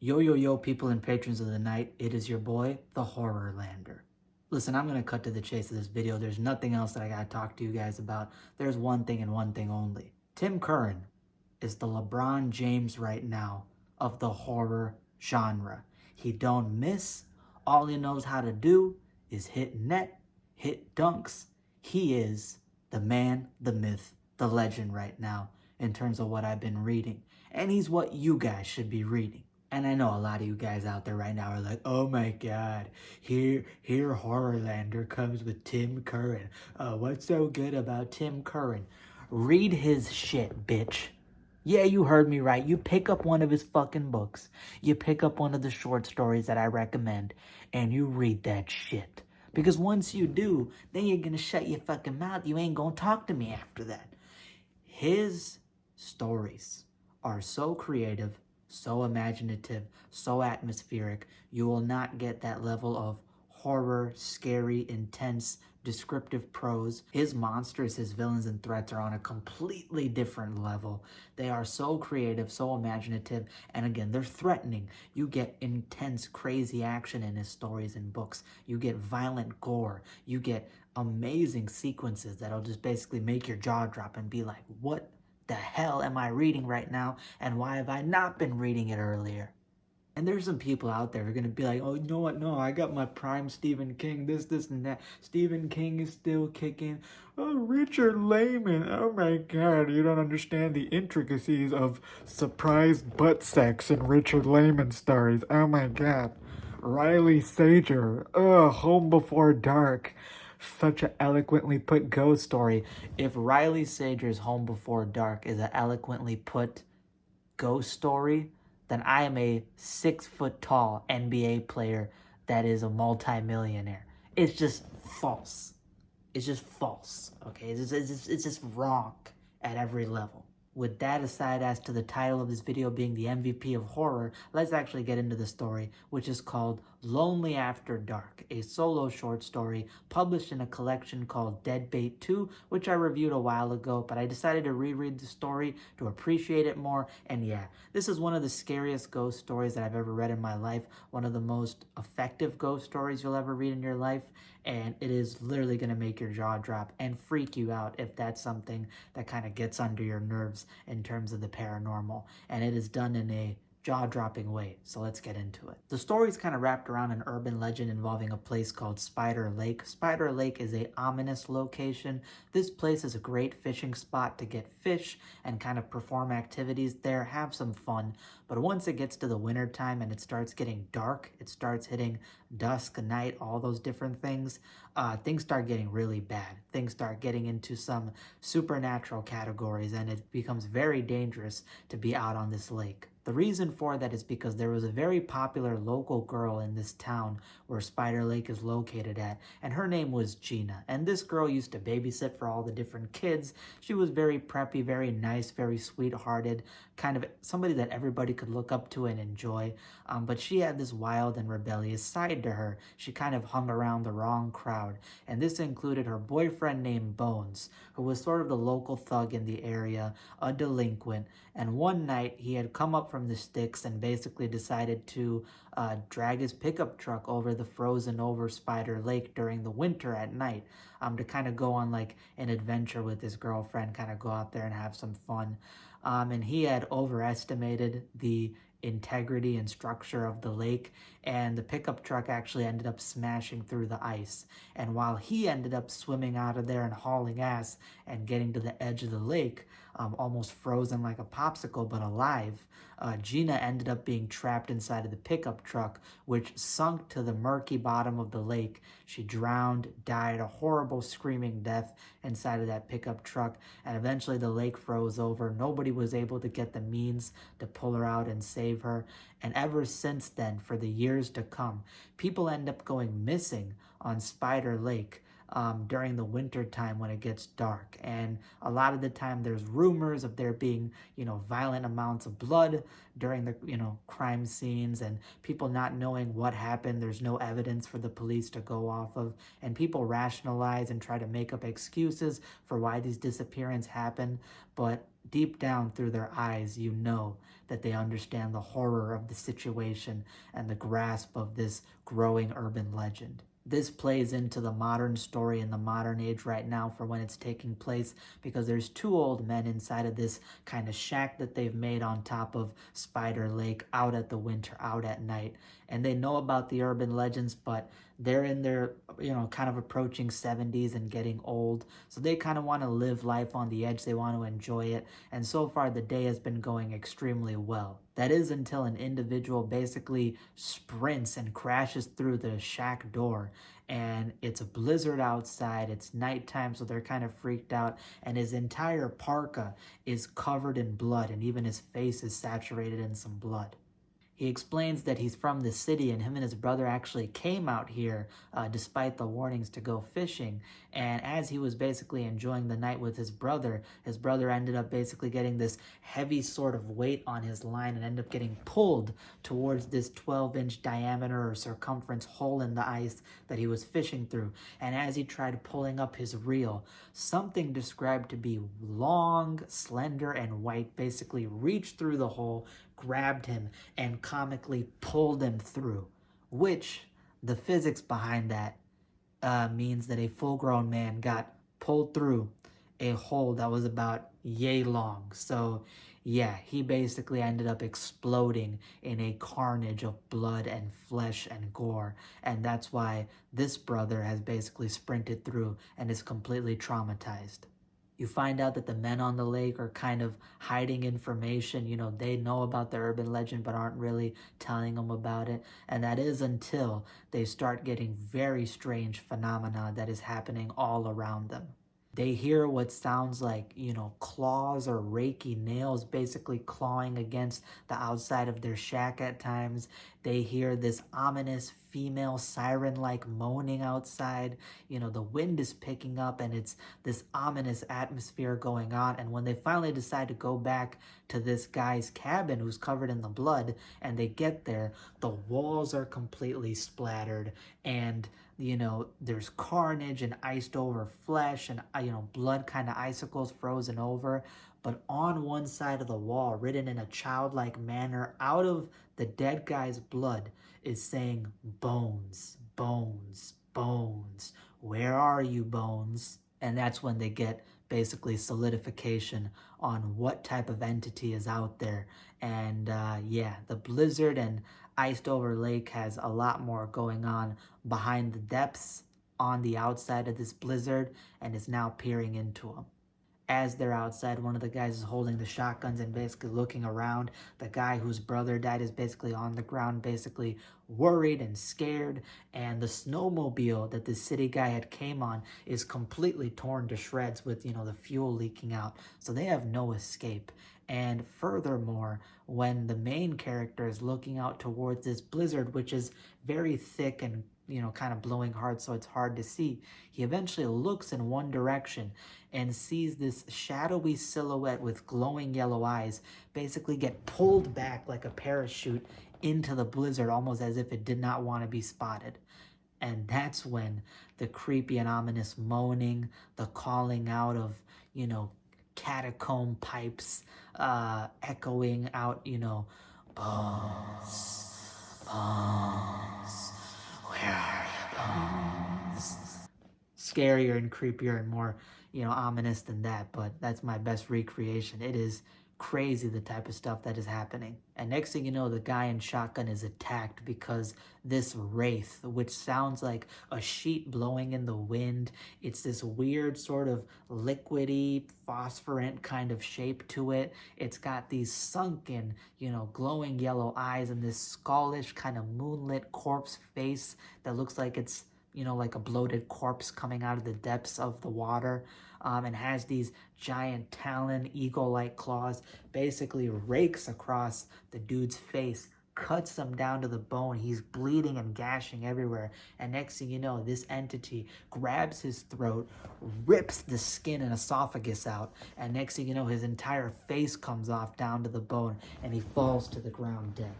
Yo, yo, yo, people and patrons of the night, it is your boy, the Horror Lander. Listen, I'm going to cut to the chase of this video. There's nothing else that I got to talk to you guys about. There's one thing and one thing only. Tim Curran is the LeBron James right now of the horror genre. He don't miss. All he knows how to do is hit net, hit dunks. He is the man, the myth, the legend right now in terms of what I've been reading. And he's what you guys should be reading. And I know a lot of you guys out there right now are like, oh my god, here Horrorlander comes with Tim Curran. What's so good about Tim Curran? Read his shit, bitch. Yeah, you heard me right. You pick up one of his fucking books. You pick up one of the short stories that I recommend, and you read that shit. Because once you do, then you're gonna shut your fucking mouth. You ain't gonna talk to me after that. His stories are so creative, so imaginative, so atmospheric. You will not get that level of horror, scary, intense, descriptive prose. His monsters, his villains, and threats are on a completely different level. They are so creative, so imaginative, and again, they're threatening. You get intense, crazy action in his stories and books. You get violent gore. You get amazing sequences that'll just basically make your jaw drop and be like, what the hell am I reading right now? And why have I not been reading it earlier? And there's some people out there who are going to be like, oh, you know what? No, I got my prime Stephen King, this, and that. Stephen King is still kicking. Oh, Richard Lehman. Oh my God. You don't understand the intricacies of surprise butt sex in Richard Lehman stories. Oh my God. Riley Sager. Ugh, Home Before Dark. Such an eloquently put ghost story. If Riley Sager's Home Before Dark is an eloquently put ghost story, then I am a 6 foot tall NBA player that is a multimillionaire. It's just false. It's just false. Okay, it's just wrong at every level. With that aside, as to the title of this video being the MVP of horror, let's actually get into the story, which is called Lonely After Dark, a solo short story published in a collection called Deadbait 2, which I reviewed a while ago, but I decided to reread the story to appreciate it more. And yeah, this is one of the scariest ghost stories that I've ever read in my life, one of the most effective ghost stories you'll ever read in your life, and it is literally going to make your jaw drop and freak you out if that's something that kind of gets under your nerves in terms of the paranormal. And it is done in a jaw-dropping way, so let's get into it. The story is kind of wrapped around an urban legend involving a place called Spider Lake. Spider Lake is a ominous location. This place is a great fishing spot to get fish and kind of perform activities there, have some fun. But once it gets to the winter time and it starts getting dark, it starts hitting dusk, night, all those different things, things start getting really bad. Things start getting into some supernatural categories, and it becomes very dangerous to be out on this lake. The reason for that is because there was a very popular local girl in this town where Spider Lake is located at, and her name was Gina. And this girl used to babysit for all the different kids. She was very preppy, very nice, very sweethearted, kind of somebody that everybody could look up to and enjoy. But she had this wild and rebellious side to her. She kind of hung around the wrong crowd, and this included her boyfriend named Bones, who was sort of the local thug in the area, a delinquent. And one night he had come up from the sticks and basically decided to drag his pickup truck over the frozen over Spider Lake during the winter at night, to kind of go on like an adventure with his girlfriend, kind of go out there and have some fun. And he had overestimated the integrity and structure of the lake, and the pickup truck actually ended up smashing through the ice. And while he ended up swimming out of there and hauling ass and getting to the edge of the lake, almost frozen like a popsicle but alive, Gina ended up being trapped inside of the pickup truck, which sunk to the murky bottom of the lake. She drowned, died a horrible screaming death inside of that pickup truck, and eventually the lake froze over. Nobody was able to get the means to pull her out and save her. And ever since then, for the years to come, people end up going missing on Spider Lake during the winter time when it gets dark. And a lot of the time there's rumors of there being, violent amounts of blood during the, crime scenes, and people not knowing what happened. There's no evidence for the police to go off of, and people rationalize and try to make up excuses for why these disappearances happen. But deep down through their eyes, you know that they understand the horror of the situation and the grasp of this growing urban legend. This plays into the modern story in the modern age right now for when it's taking place, because there's two old men inside of this kind of shack that they've made on top of Spider Lake, out at the winter, out at night. And they know about the urban legends, but they're in their, kind of approaching 70s and getting old. So they kind of want to live life on the edge. They want to enjoy it. And so far, the day has been going extremely well. That is until an individual basically sprints and crashes through the shack door. And it's a blizzard outside. It's nighttime, so they're kind of freaked out. And his entire parka is covered in blood, and even his face is saturated in some blood. He explains that he's from the city, and him and his brother actually came out here despite the warnings to go fishing. And as he was basically enjoying the night with his brother ended up basically getting this heavy sort of weight on his line and ended up getting pulled towards this 12-inch diameter or circumference hole in the ice that he was fishing through. And as he tried pulling up his reel, something described to be long, slender, and white basically reached through the hole, grabbed him, and comically pulled him through, which the physics behind that means that a full-grown man got pulled through a hole that was about yay long. So yeah, he basically ended up exploding in a carnage of blood and flesh and gore. And that's why this brother has basically sprinted through and is completely traumatized. You find out that the men on the lake are kind of hiding information. They know about the urban legend but aren't really telling them about it. And that is until they start getting very strange phenomena that is happening all around them. They hear what sounds like, claws or raky nails basically clawing against the outside of their shack at times. They hear this ominous female siren-like moaning outside. The wind is picking up and it's this ominous atmosphere going on. And when they finally decide to go back to this guy's cabin who's covered in the blood, and they get there, the walls are completely splattered, and there's carnage and iced over flesh and, blood kind of icicles frozen over. But on one side of the wall, written in a childlike manner out of the dead guy's blood, is saying, "Bones, bones, bones. Where are you, Bones?" And that's when they get basically solidification on what type of entity is out there. And yeah, the blizzard and iced over lake has a lot more going on behind the depths on the outside of this blizzard, and is now peering into them. As they're outside, one of the guys is holding the shotguns and basically looking around. The guy whose brother died is basically on the ground, basically worried and scared. And the snowmobile that the city guy had came on is completely torn to shreds with, the fuel leaking out. So they have no escape. And furthermore, when the main character is looking out towards this blizzard, which is very thick and kind of blowing hard, so it's hard to see, he eventually looks in one direction and sees this shadowy silhouette with glowing yellow eyes basically get pulled back like a parachute into the blizzard, almost as if it did not want to be spotted. And that's when the creepy and ominous moaning, the calling out of, catacomb pipes echoing out, "Bones, bones, where are you, Bones?" Scarier and creepier and more, ominous than that, but that's my best recreation. It is crazy the type of stuff that is happening. And next thing you know, the guy in shotgun is attacked because this wraith, which sounds like a sheet blowing in the wind, it's this weird sort of liquidy, phosphorant kind of shape to it. It's got these sunken, glowing yellow eyes and this skullish kind of moonlit corpse face that looks like it's like a bloated corpse coming out of the depths of the water, and has these giant talon, eagle-like claws, basically rakes across the dude's face, cuts him down to the bone. He's bleeding and gashing everywhere. And next thing you know, this entity grabs his throat, rips the skin and esophagus out, and next thing you know, his entire face comes off down to the bone, and he falls to the ground dead.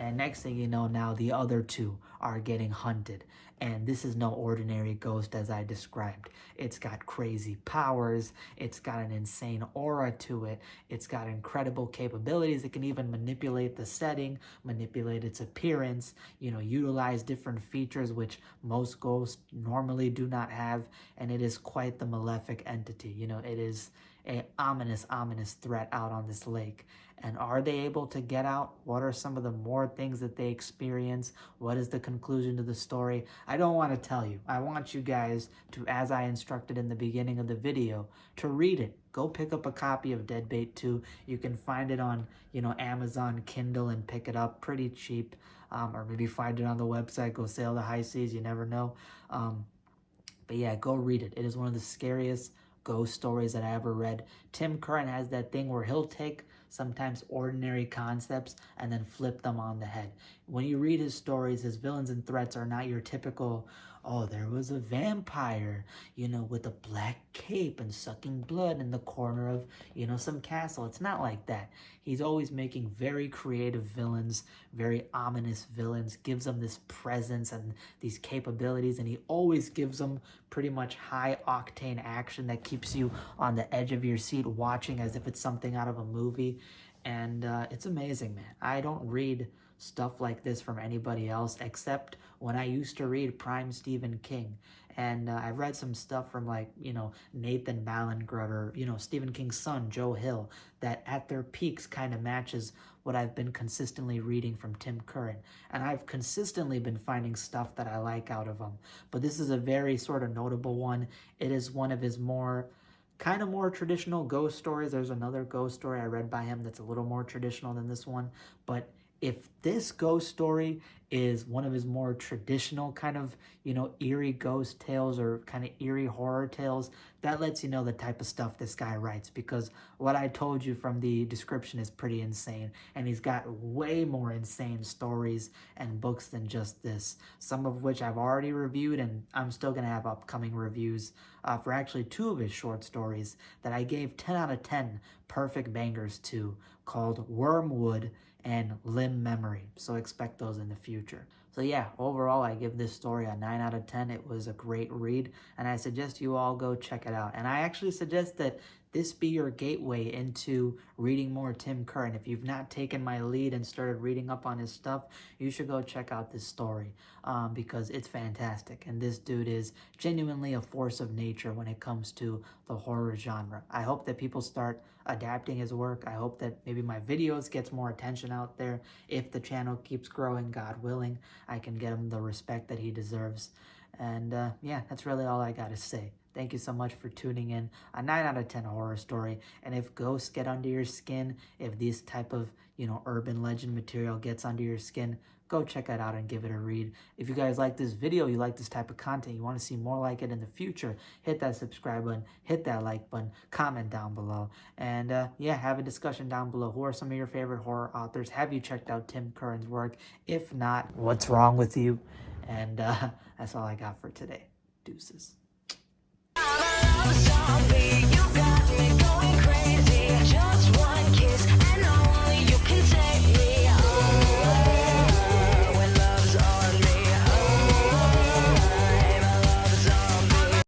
And next thing you know, now the other two are getting hunted. And this is no ordinary ghost as I described. It's got crazy powers. It's got an insane aura to it. It's got incredible capabilities. It can even manipulate the setting, manipulate its appearance, utilize different features which most ghosts normally do not have. And it is quite the malefic entity. It is a ominous threat out on this lake. And are they able to get out? What are some of the more things that they experience? What is the conclusion to the story? I don't want to tell you. I want you guys to, as I instructed in the beginning of the video, to read it. Go pick up a copy of Deadbait 2. You can find it on, Amazon Kindle and pick it up pretty cheap. Or maybe find it on the website. Go sail the high seas. You never know. But yeah, go read it. It is one of the scariest ghost stories that I ever read. Tim Curran has that thing where he'll take sometimes ordinary concepts and then flip them on the head. When you read his stories, his villains and threats are not your typical, oh, there was a vampire, with a black cape and sucking blood in the corner of, some castle. It's not like that. He's always making very creative villains, very ominous villains, gives them this presence and these capabilities, and he always gives them pretty much high octane action that keeps you on the edge of your seat watching as if it's something out of a movie. And it's amazing, man. I don't read stuff like this from anybody else except when I used to read prime Stephen King. And I've read some stuff from Nathan Ballingrud or, Stephen King's son, Joe Hill, that at their peaks kind of matches what I've been consistently reading from Tim Curran. And I've consistently been finding stuff that I like out of him. But this is a very sort of notable one. It is one of his more traditional ghost stories. There's another ghost story I read by him that's a little more traditional than this one. But if this ghost story is one of his more traditional kind of, eerie ghost tales or kind of eerie horror tales, that lets you know the type of stuff this guy writes, because what I told you from the description is pretty insane. And he's got way more insane stories and books than just this, some of which I've already reviewed, and I'm still going to have upcoming reviews for actually 2 of his short stories that I gave 10 out of 10 perfect bangers to, called Wormwood and Limb Memory. So expect those in the future. So yeah, overall, I give this story a 9 out of 10. It was a great read, and I suggest you all go check it out. And I actually suggest that this be your gateway into reading more Tim Curran. If you've not taken my lead and started reading up on his stuff, you should go check out this story because it's fantastic. And this dude is genuinely a force of nature when it comes to the horror genre. I hope that people start adapting his work. I hope that maybe my videos gets more attention out there. If the channel keeps growing, God willing, I can get him the respect that he deserves. And yeah, that's really all I got to say. Thank you so much for tuning in. A 9 out of 10 horror story. And if ghosts get under your skin, if this type of, urban legend material gets under your skin, go check it out and give it a read. If you guys like this video, you like this type of content, you want to see more like it in the future, hit that subscribe button, hit that like button, comment down below. And yeah, have a discussion down below. Who are some of your favorite horror authors? Have you checked out Tim Curran's work? If not, what's wrong with you? And that's all I got for today. Deuces. You got me.